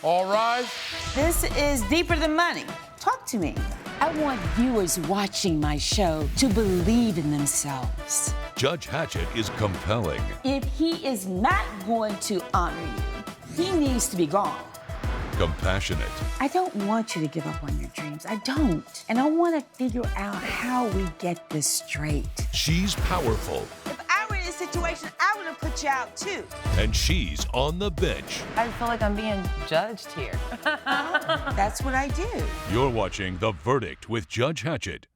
All rise. This is Deeper Than Money. Talk to me. I want viewers watching my show to believe in themselves. Judge Hatchett is compelling. If he is not going to honor you, he needs to be gone. Compassionate. I don't want you to give up on your dreams. I don't. And I want to figure out how we get this straight. She's powerful. If I were in this situation, I would have put you out too. And she's on the bench. I feel like I'm being judged here. That's what I do. You're watching The Verdict with Judge Hatchett.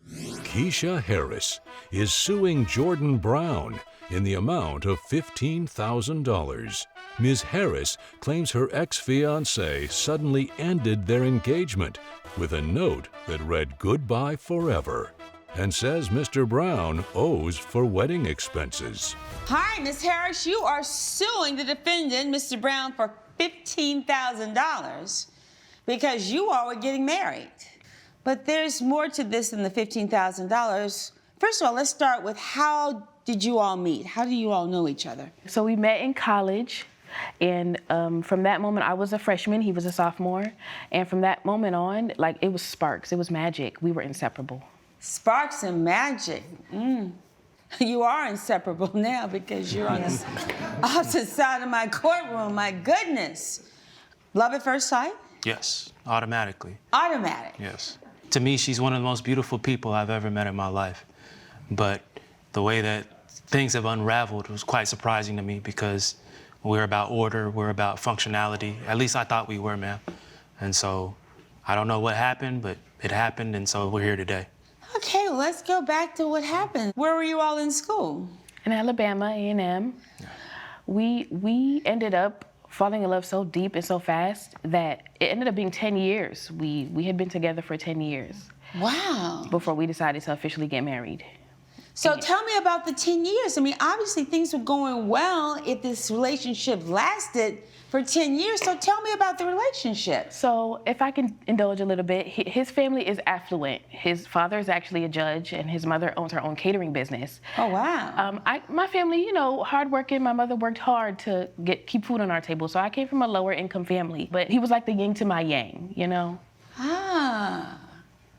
Keisha Harris is suing Jordan Brown in the amount of $15,000. Ms. Harris claims her ex-fiancé suddenly ended their engagement with a note that read goodbye forever and says Mr. Brown owes for wedding expenses. Hi, Ms. Harris. You are suing the defendant, Mr. Brown, for $15,000 because you all were getting married. But there's more to this than the $15,000. First of all, let's start with how did you all meet? How do you all know each other? So we met in college, and from that moment, I was a freshman, he was a sophomore, and from that moment on, like, it was sparks, it was magic. We were inseparable. Sparks and magic. You are inseparable now because you're on the opposite side of my courtroom. My goodness. Love at first sight? Yes, automatically. Automatic? Yes. To me, she's one of the most beautiful people I've ever met in my life. But the way that things have unraveled was quite surprising to me because we're about order, we're about functionality. At least I thought we were, ma'am. And so I don't know what happened, but it happened, and so we're here today. Okay, well, let's go back to what happened. Where were you all in school? In Alabama, A&M. Yeah. We ended up falling in love so deep and so fast that it ended up being 10 years. We had been together for 10 years. Wow. Before we decided to officially get married. So tell me about the 10 years. I mean, obviously things were going well if this relationship lasted for 10 years. So tell me about the relationship. So if I can indulge a little bit, his family is affluent. His father is actually a judge, and his mother owns her own catering business. Oh, wow. My family, you know, hardworking. My mother worked hard to keep food on our table. So I came from a lower income family. But he was like the yin to my yang, you know? Ah.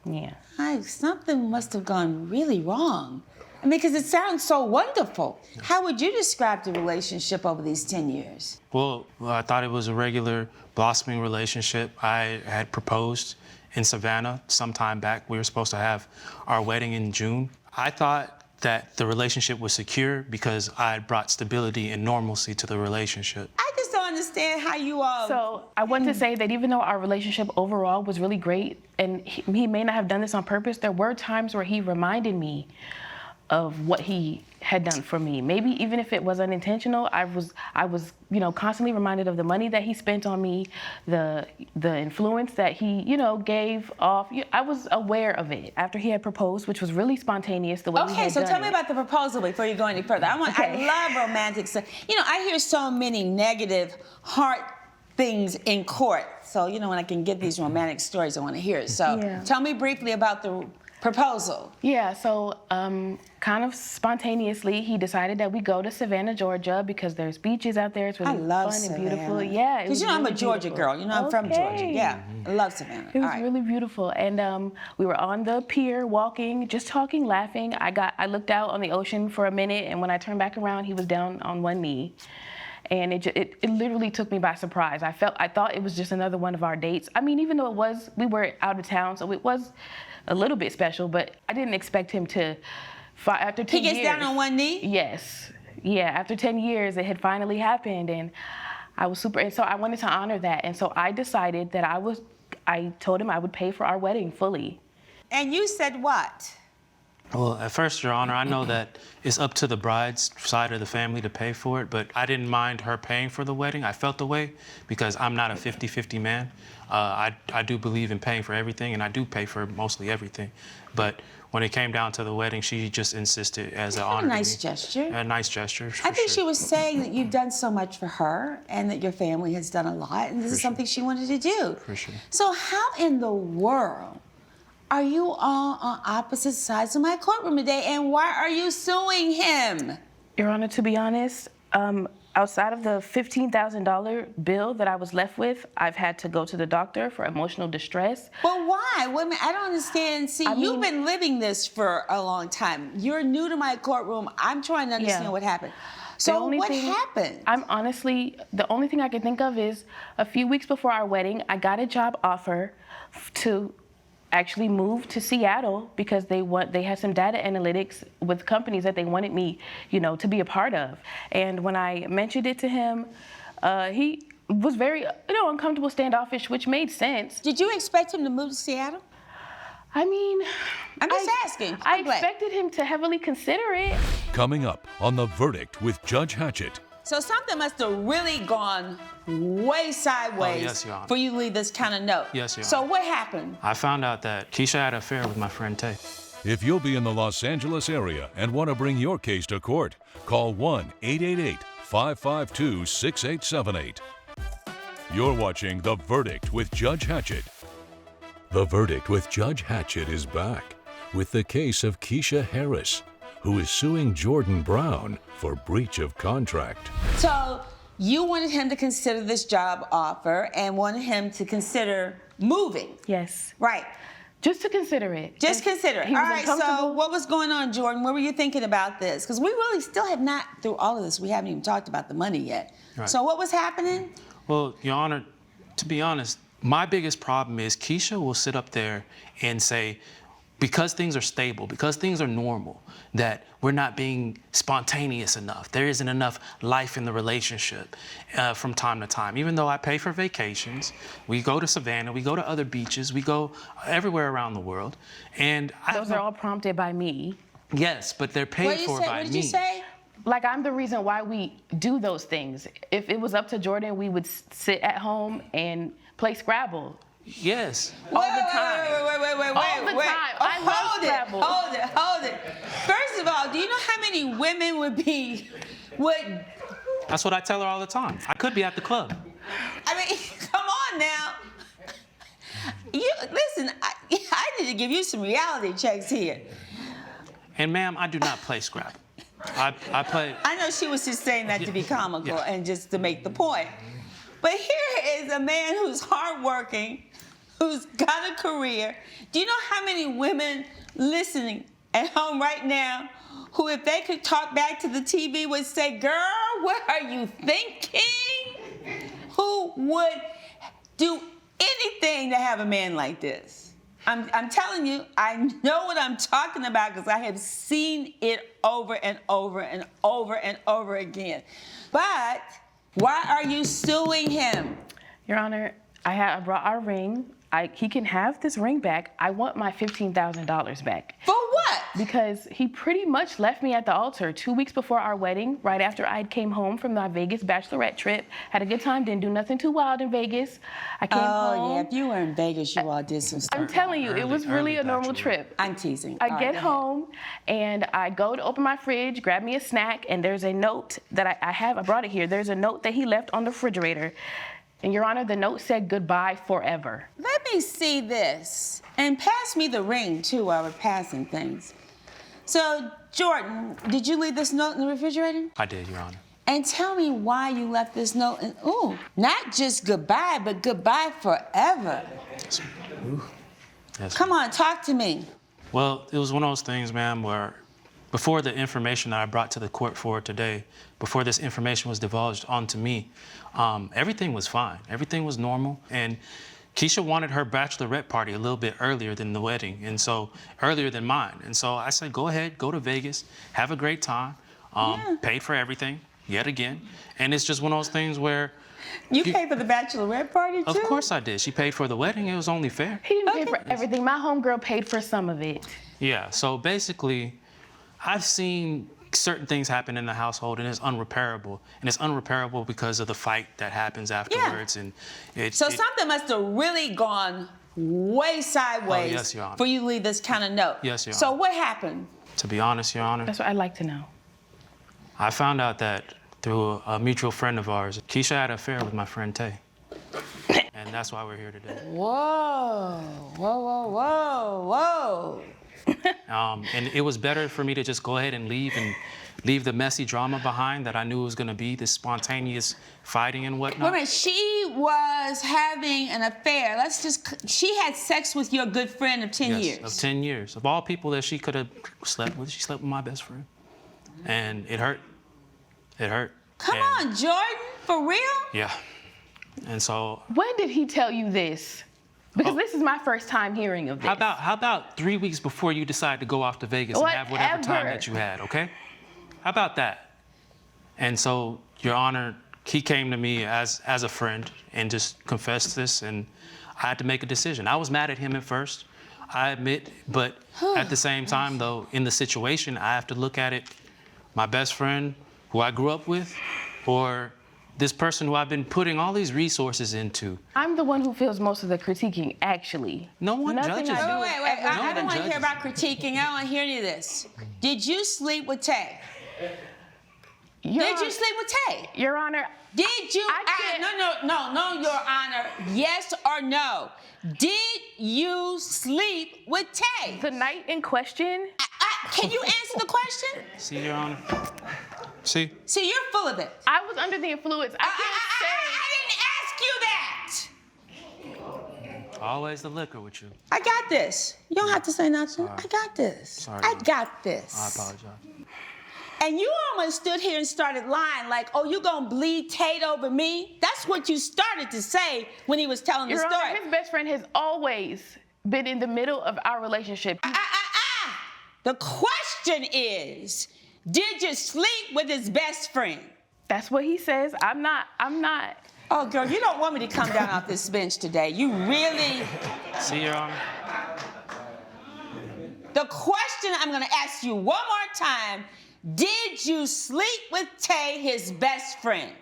Yeah. Something must have gone really wrong. I mean, because it sounds so wonderful. How would you describe the relationship over these 10 years? Well, I thought it was a regular blossoming relationship. I had proposed in Savannah some time back. We were supposed to have our wedding in June. I thought that the relationship was secure because I had brought stability and normalcy to the relationship. I just don't understand how you all... So I want to say that even though our relationship overall was really great, and he may not have done this on purpose, there were times where he reminded me of what he had done for me. Maybe even if it was unintentional, I was, you know, constantly reminded of the money that he spent on me, the influence that he, you know, gave off. I was aware of it after he had proposed, which was really spontaneous the way he had done it. Okay, so tell me about the proposal before you go any further. I love romantic stuff. You know, I hear so many negative heart things in court. So, you know, when I can get these romantic stories, I want to hear it. So tell me briefly about the proposal. Yeah, so kind of spontaneously, he decided that we go to Savannah, Georgia, because there's beaches out there. It's really fun and beautiful. Yeah, because you know I'm a Georgia girl. You know I'm from Georgia. Yeah, I love Savannah. It was really beautiful, and we were on the pier, walking, just talking, laughing. I looked out on the ocean for a minute, and when I turned back around, he was down on one knee. And it literally took me by surprise. I thought it was just another one of our dates. I mean, even though we were out of town, so it was a little bit special, but I didn't expect him to, after 10 years. He gets down on one knee? Yes. Yeah, after 10 years, it had finally happened, and I was super, and so I wanted to honor that. And so I decided that I told him I would pay for our wedding fully. And you said what? Well, at first, Your Honor, I know that it's up to the bride's side of the family to pay for it, but I didn't mind her paying for the wedding. I felt the way because I'm not a 50-50 man. I do believe in paying for everything, and I do pay for mostly everything. But when it came down to the wedding, she just insisted as an honor. A nice gesture. A nice gesture. I think she was saying that you've done so much for her and that your family has done a lot, and this is something she wanted to do. For sure. So how in the world are you all on opposite sides of my courtroom today, and why are you suing him? Your Honor, to be honest, outside of the $15,000 bill that I was left with, I've had to go to the doctor for emotional distress. But why? Wait a minute, I don't understand. See, you've been living this for a long time. You're new to my courtroom. I'm trying to understand what happened. So what happened? The only thing I can think of is a few weeks before our wedding, I got a job offer to actually move to Seattle because they had some data analytics with companies that they wanted me, to be a part of. And when I mentioned it to him, he was very, uncomfortable, standoffish, which made sense. Did you expect him to move to Seattle? I mean, I'm just asking. I expected him to heavily consider it. Coming up on The Verdict with Judge Hatchett. So something must have really gone way sideways yes, Your Honor. for you to leave this kind of note. Yes, Your Honor. So what happened? I found out that Keisha had an affair with my friend Tay. If you'll be in the Los Angeles area and want to bring your case to court, call 1-888-552-6878. You're watching The Verdict with Judge Hatchett. The Verdict with Judge Hatchett is back with the case of Keisha Harris, who is suing Jordan Brown for breach of contract. So you wanted him to consider this job offer and wanted him to consider moving. Yes. Right. Just to consider it. Just consider it. He All was right, so uncomfortable. what was going on, Jordan? What were you thinking about this? Because we really still have not, through all of this, we haven't even talked about the money yet. Right. So what was happening? Well, Your Honor, to be honest, my biggest problem is Keisha will sit up there and say, because things are stable, because things are normal, that we're not being spontaneous enough. There isn't enough life in the relationship from time to time. Even though I pay for vacations, we go to Savannah, we go to other beaches, we go everywhere around the world. And Those are all prompted by me. Yes, but they're paid for by me. What did you say? Like, I'm the reason why we do those things. If it was up to Jordan, we would sit at home and play Scrabble. Yes. All the time. Wait. All the time. I love Scrabble. Hold it. First of all, do you know how many women would? That's what I tell her all the time. I could be at the club. I mean, come on now. Listen, I need to give you some reality checks here. And ma'am, I do not play Scrabble. I play. I know she was just saying that to be comical and just to make the point. But here is a man who's hardworking, who's got a career. Do you know how many women listening at home right now who, if they could talk back to the TV, would say, girl, what are you thinking? Who would do anything to have a man like this? I'm telling you, I know what I'm talking about because I have seen it over and over and over and over again. But why are you suing him? Your Honor, I brought our ring. He can have this ring back. I want my $15,000 back. For what? Because he pretty much left me at the altar 2 weeks before our wedding, right after I came home from my Vegas bachelorette trip. Had a good time, didn't do nothing too wild in Vegas. I came home. Oh, yeah, if you were in Vegas, you all did some stuff. I'm telling you, it was really a normal trip. I'm teasing. I get home and I go to open my fridge, grab me a snack, and there's a note that I have. I brought it here. There's a note that he left on the refrigerator. And Your Honor, the note said goodbye forever. Let me see this. And pass me the ring, too, while we're passing things. So, Jordan, did you leave this note in the refrigerator? I did, Your Honor. And tell me why you left this note. And, not just goodbye, but goodbye forever. Yes. Come on, talk to me. Well, it was one of those things, ma'am, where before the information that I brought to the court for today, before this information was divulged onto me, everything was fine. Everything was normal. And Keisha wanted her bachelorette party a little bit earlier than the wedding, and so earlier than mine. And so I said, go ahead, go to Vegas, have a great time. Paid for everything, yet again. And it's just one of those things where You paid for the bachelorette party, too? Of course I did. She paid for the wedding. It was only fair. He didn't pay for everything. My homegirl paid for some of it. Yeah, so basically, I've seen certain things happen in the household, and it's unrepairable. And it's unrepairable because of the fight that happens afterwards. And something must have really gone way sideways yes, Your Honor. for you to leave this kind of note. Yes, Your Honor. So what happened? To be honest, Your Honor, That's what I'd like to know. I found out that through a mutual friend of ours, Keisha had an affair with my friend Tay. And that's why we're here today. Whoa. And it was better for me to just go ahead and leave the messy drama behind that I knew it was going to be, this spontaneous fighting and whatnot. Wait a minute, she was having an affair. She had sex with your good friend of 10 years. Of 10 years. Of all people that she could have slept with, she slept with my best friend. And it hurt. It hurt. Come on, Jordan, for real? Yeah. And so. When did he tell you this? Because this is my first time hearing of this. How about 3 weeks before you decide to go off to Vegas and have whatever time that you had, okay? How about that? And so, Your Honor, he came to me as a friend and just confessed this, and I had to make a decision. I was mad at him at first, I admit, but at the same time, though, in the situation, I have to look at it, my best friend, who I grew up with, or this person who I've been putting all these resources into. I'm the one who feels most of the critiquing, actually. No one judges you. Wait. I don't want to judges hear about critiquing. I don't want to hear any of this. Did you sleep with Tay? Did you sleep with Tay? Your Honor. Did you? No, Your Honor. Yes or no? Did you sleep with Tay? The night in question. Can you answer the question? See, Your Honor? See, you're full of it. I was under the influence. I didn't ask you that. always the liquor with you. I got this. You don't have to say nothing. Sorry. I got this. Sorry, I Mom. got this. I apologize. And you almost stood here and started lying like, oh, you gonna bleed Tate over me? That's what you started to say when he was telling the Your story. Honor, his best friend has always been in the middle of our relationship. The question is, did you sleep with his best friend? That's what he says. I'm not. Oh, girl, you don't want me to come down off this bench today. You really... See, Your Honor? The question I'm gonna ask you one more time, did you sleep with Tay, his best friend?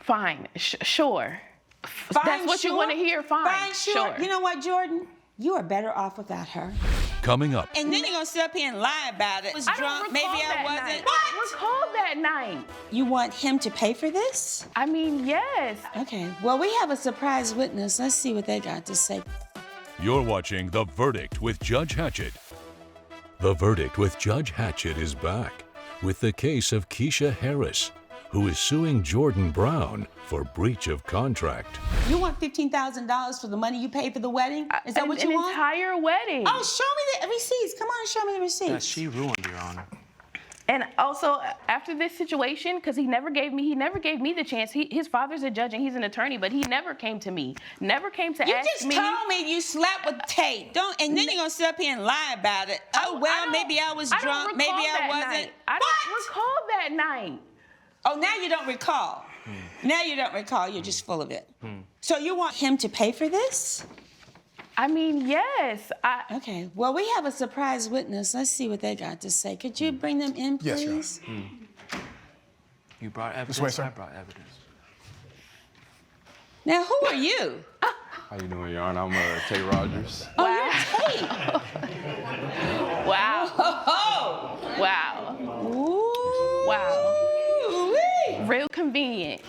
Fine. Sure. Fine, That's what you want to hear. Fine. Fine, sure. You know what, Jordan? You are better off without her. Coming up. And then you're gonna sit up here and lie about it. I was drunk, maybe I wasn't. Night. What? I recall that night. You want him to pay for this? I mean, yes. Okay, well, we have a surprise witness. Let's see what they got to say. You're watching The Verdict with Judge Hatchett. The Verdict with Judge Hatchett is back with the case of Keisha Harris, who is suing Jordan Brown for breach of contract. You want $15,000 for the money you paid for the wedding? Is that what you want? An entire wedding. Oh, show me the receipts. Come on, show me the receipts. That she ruined, Your Honor. And also, after this situation, because he never gave me the chance. His father's a judge and he's an attorney, but he never came to me. Never came to ask me. You just told me you slept with Tate. And then you're gonna sit up here and lie about it. Oh, well, maybe I was drunk, maybe I wasn't. I don't recall that night. Oh, now you don't recall. Now you don't recall. You're just full of it. So you want him to pay for this? I mean, yes. Okay. Well, we have a surprise witness. Let's see what they got to say. Could you bring them in, please? Yes, Your Honor. You brought evidence. This way, sir. I brought evidence. Now, who are you? How you doing, Your Honor? I'm Tay Rogers. Oh, you're Tate. Wow. Oh. Wow. Ooh. Wow. Real convenient.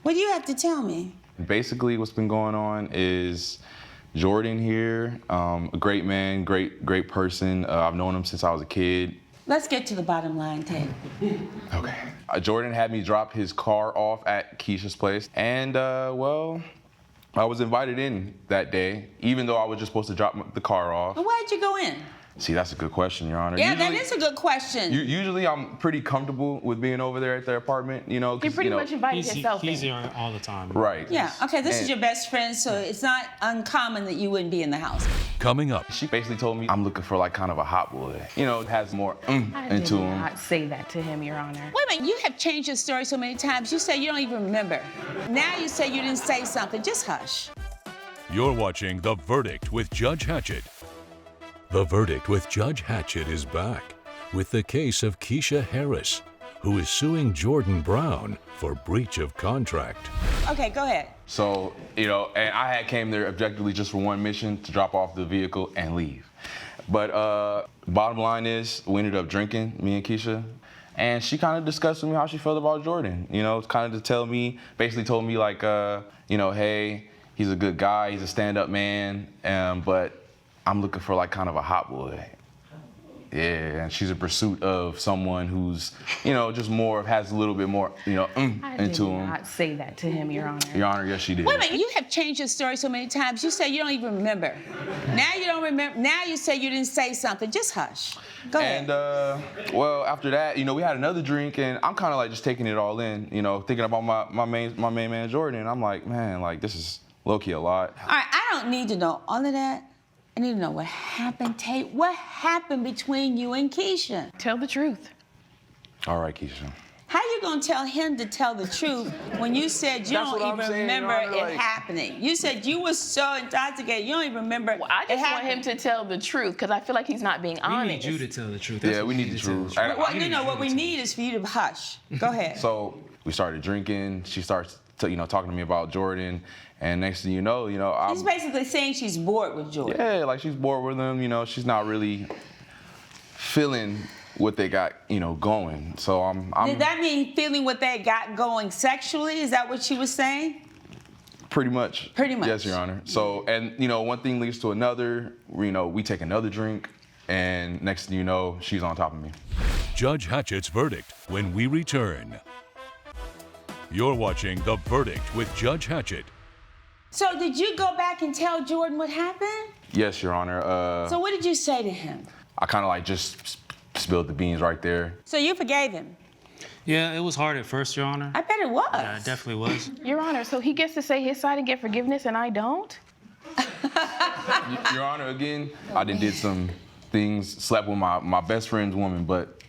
What do you have to tell me? Basically, what's been going on is Jordan here, a great man, great person. I've known him since I was a kid. Let's get to the bottom line, Tate. Okay. Jordan had me drop his car off at Keisha's place, and well, I was invited in that day, even though I was just supposed to drop the car off. Well, why'd you go in? See, that's a good question, Your Honor. Yeah, that is a good question. Usually, I'm pretty comfortable with being over there at their apartment, you know. You pretty much invited yourself He's in. here all the time. Right. Yeah, okay, this is your best friend, so it's not uncommon that you wouldn't be in the house. Coming up. She basically told me I'm looking for like kind of a hot boy. You know, has more into did him. not say that to him, Your Honor. Wait a minute, you have changed your story so many times. You say you don't even remember. Now you say you didn't say something. Just hush. You're watching The Verdict with Judge Hatchett. The Verdict with Judge Hatchett is back with the case of Keisha Harris, who is suing Jordan Brown for breach of contract. Okay, go ahead. So, you know, and I had came there objectively just for one mission, to drop off the vehicle and leave. But bottom line is, we ended up drinking, me and Keisha, and she kind of discussed with me how she felt about Jordan. You know, kind of to tell me, basically told me like, you know, hey, he's a good guy, he's a stand-up man, but I'm looking for like kind of a hot boy. Yeah, and she's in pursuit of someone who's, you know, just more, has a little bit more, you know, I into did him. not say that to him, Your Honor. Your Honor, yes, she did. Wait a minute, you have changed your story so many times. You say you don't even remember. Now you don't remember. Now you say you didn't say something. Just hush. Go And, ahead. well, after that, you know, we had another drink, and I'm kind of like just taking it all in, you know, thinking about my main man, Jordan. And I'm like, man, like, this is low-key a lot. All right, I don't need to know all of that. I need to know what happened, Tate. What happened between you and Keisha? Tell the truth. All right, Keisha. How you gonna tell him to tell the truth when you said you That's don't what I'm even saying, Your remember Honor, it like- happening? You said you were so intoxicated, you don't even remember Well, I it just want happened. him to tell the truth because I feel like he's not being We honest. need you to tell the truth. Yeah, That's what we you need the to tell truth. Well, We no, need no, you what to we tell need is for you to hush. Go ahead. So we started drinking. She starts, talking to me about Jordan. And next thing you know, I'm... She's basically saying she's bored with Jordan. Yeah, like she's bored with him, she's not really feeling what they got, going. So I'm Did that mean feeling what they got going sexually? Is that what she was saying? pretty much. Pretty much. Yes, Your Honor. So, and one thing leads to another. We take another drink, and next thing you know, she's on top of me. Judge Hatchett's verdict when we return. You're watching The Verdict with Judge Hatchett. So did you go back and tell Jordan what happened? Yes, Your Honor. So what did you say to him? I kind of like just spilled the beans right there. So you forgave him? Yeah, it was hard at first, Your Honor. I bet it was. Yeah, it definitely was. Your Honor, so he gets to say his side and get forgiveness and I don't? Your Honor, again, I did some things, slept with my best friend's woman, but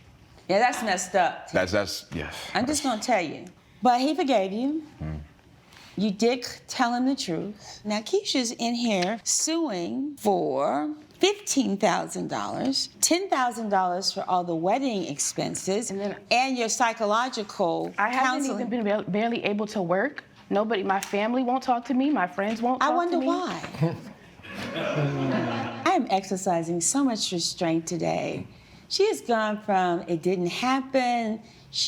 Yeah, that's messed up. that's yes. I'm just gonna tell you. But he forgave you. You did tell him the truth. Now Keisha's in here suing for $15,000, $10,000 for all the wedding expenses, and your psychological I haven't counseling. even been barely able to work. Nobody, my family won't talk to me. My friends won't talk I wonder to me. why. I am exercising so much restraint today. She has gone from it didn't happen.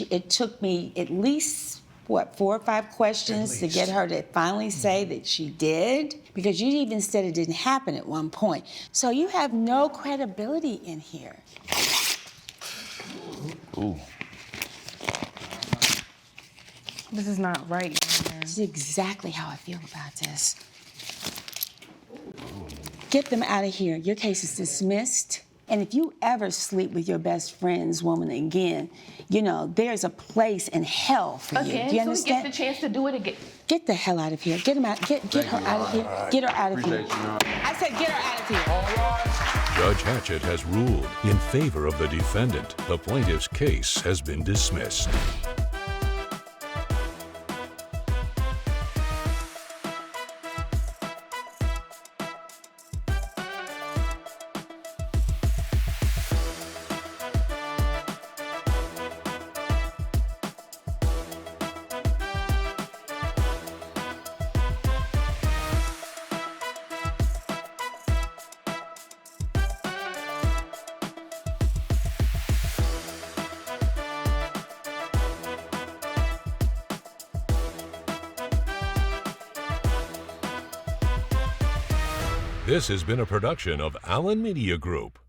It took me at least, 4 or 5 questions to get her to finally say that she did, because you even said it didn't happen at one point. So you have no credibility in here. Ooh. This is not right, Your Honor. This is exactly how I feel about this. Get them out of here. Your case is dismissed. And if you ever sleep with your best friend's woman again, there's a place in hell for you. Again, Do you so he understand? gets the chance to do it again. Get the hell out of here. Get him out. Get her out of here. Get her out of here. Appreciate you, Your Honor. I said get her out of here. Judge Hatchett has ruled in favor of the defendant. The plaintiff's case has been dismissed. This has been a production of Allen Media Group.